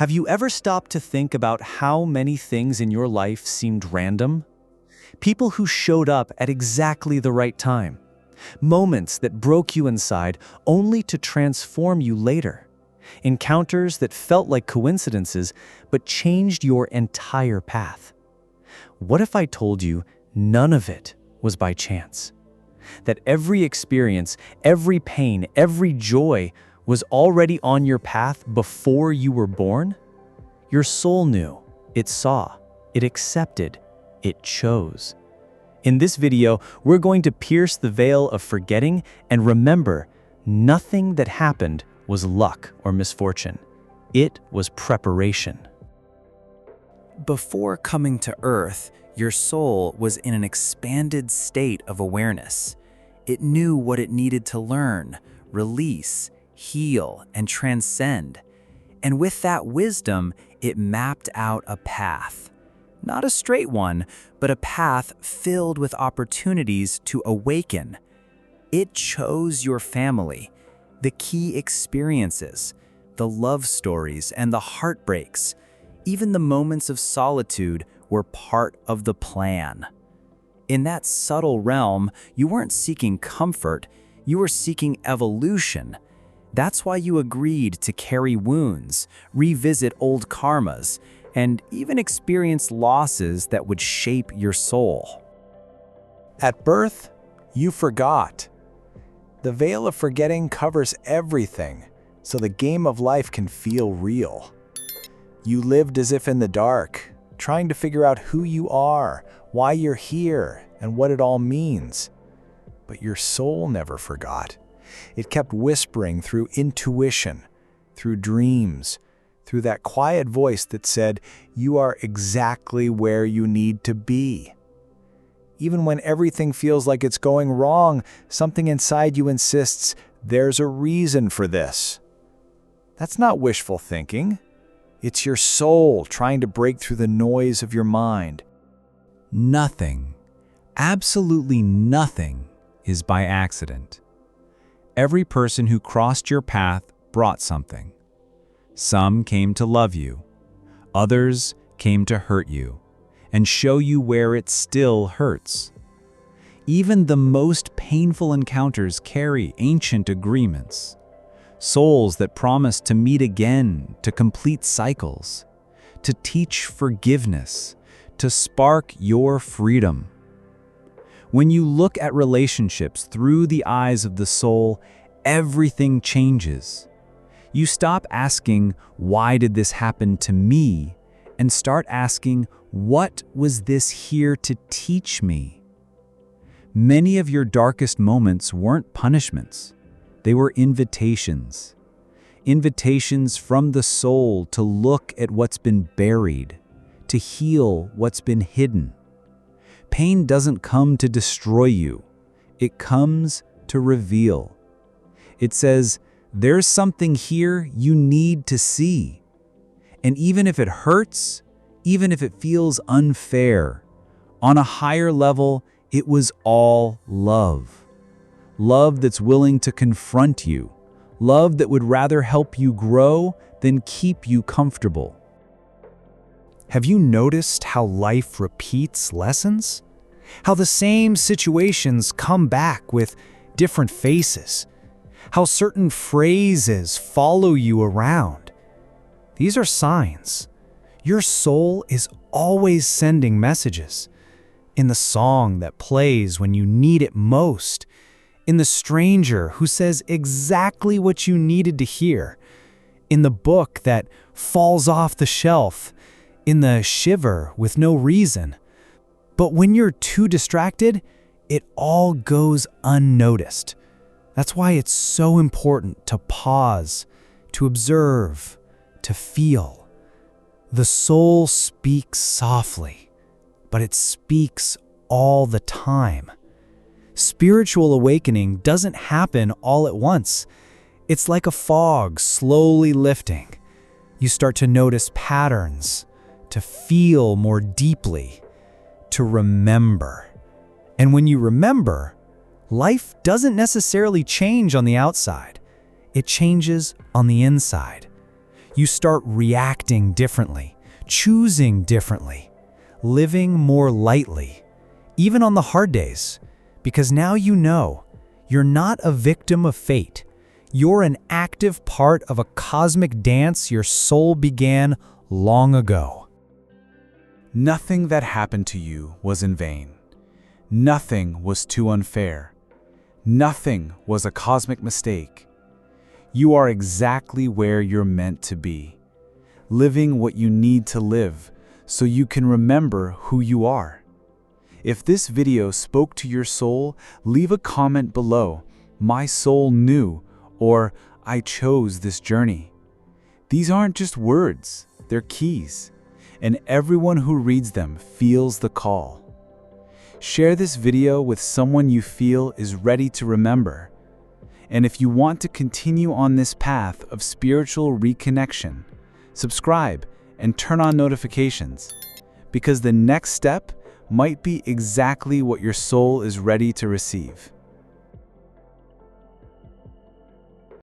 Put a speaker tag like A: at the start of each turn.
A: Have you ever stopped to think about how many things in your life seemed random? People who showed up at exactly the right time. Moments that broke you inside only to transform you later. Encounters that felt like coincidences but changed your entire path. What if I told you none of it was by chance? That every experience, every pain, every joy was already on your path before you were born? Your soul knew, it saw, it accepted, it chose. In this video, we're going to pierce the veil of forgetting and remember, nothing that happened was luck or misfortune. It was preparation.
B: Before coming to Earth, your soul was in an expanded state of awareness. It knew what it needed to learn, release, heal, and transcend. And with that wisdom, it mapped out a path. Not a straight one, but a path filled with opportunities to awaken. It chose your family, the key experiences, the love stories, and the heartbreaks. Even the moments of solitude were part of the plan. In that subtle realm, you weren't seeking comfort, you were seeking evolution. That's why you agreed to carry wounds, revisit old karmas, and even experience losses that would shape your soul.
C: At birth, you forgot. The veil of forgetting covers everything, so the game of life can feel real. You lived as if in the dark, trying to figure out who you are, why you're here, and what it all means. But your soul never forgot. It kept whispering through intuition, through dreams, through that quiet voice that said, you are exactly where you need to be. Even when everything feels like it's going wrong, something inside you insists, there's a reason for this. That's not wishful thinking. It's your soul trying to break through the noise of your mind.
D: Nothing, absolutely nothing, is by accident. Every person who crossed your path brought something. Some came to love you. Others came to hurt you and show you where it still hurts. Even the most painful encounters carry ancient agreements. Souls that promise to meet again, to complete cycles, to teach forgiveness, to spark your freedom. When you look at relationships through the eyes of the soul, everything changes. You stop asking, why did this happen to me? And start asking, what was this here to teach me? Many of your darkest moments weren't punishments. They were invitations. Invitations from the soul to look at what's been buried, to heal what's been hidden. Pain doesn't come to destroy you. It comes to reveal. It says, there's something here you need to see. And even if it hurts, even if it feels unfair, on a higher level, it was all love. Love that's willing to confront you. Love that would rather help you grow than keep you comfortable.
A: Have you noticed how life repeats lessons? How the same situations come back with different faces? How certain phrases follow you around? These are signs. Your soul is always sending messages. In the song that plays when you need it most. In the stranger who says exactly what you needed to hear. In the book that falls off the shelf. In the shiver with no reason. But when you're too distracted, it all goes unnoticed. That's why it's so important to pause, to observe, to feel. The soul speaks softly, but it speaks all the time. Spiritual awakening doesn't happen all at once. It's like a fog slowly lifting. You start to notice patterns, to feel more deeply, to remember. And when you remember, life doesn't necessarily change on the outside. It changes on the inside. You start reacting differently, choosing differently, living more lightly, even on the hard days, because now you know you're not a victim of fate. You're an active part of a cosmic dance your soul began long ago.
C: Nothing that happened to you was in vain. Nothing was too unfair. Nothing was a cosmic mistake. You are exactly where you're meant to be, living what you need to live so you can remember who you are. If this video spoke to your soul, leave a comment below, "My soul knew," or "I chose this journey." These aren't just words, they're keys, and everyone who reads them feels the call. Share this video with someone you feel is ready to remember. And if you want to continue on this path of spiritual reconnection, subscribe and turn on notifications, because the next step might be exactly what your soul is ready to receive.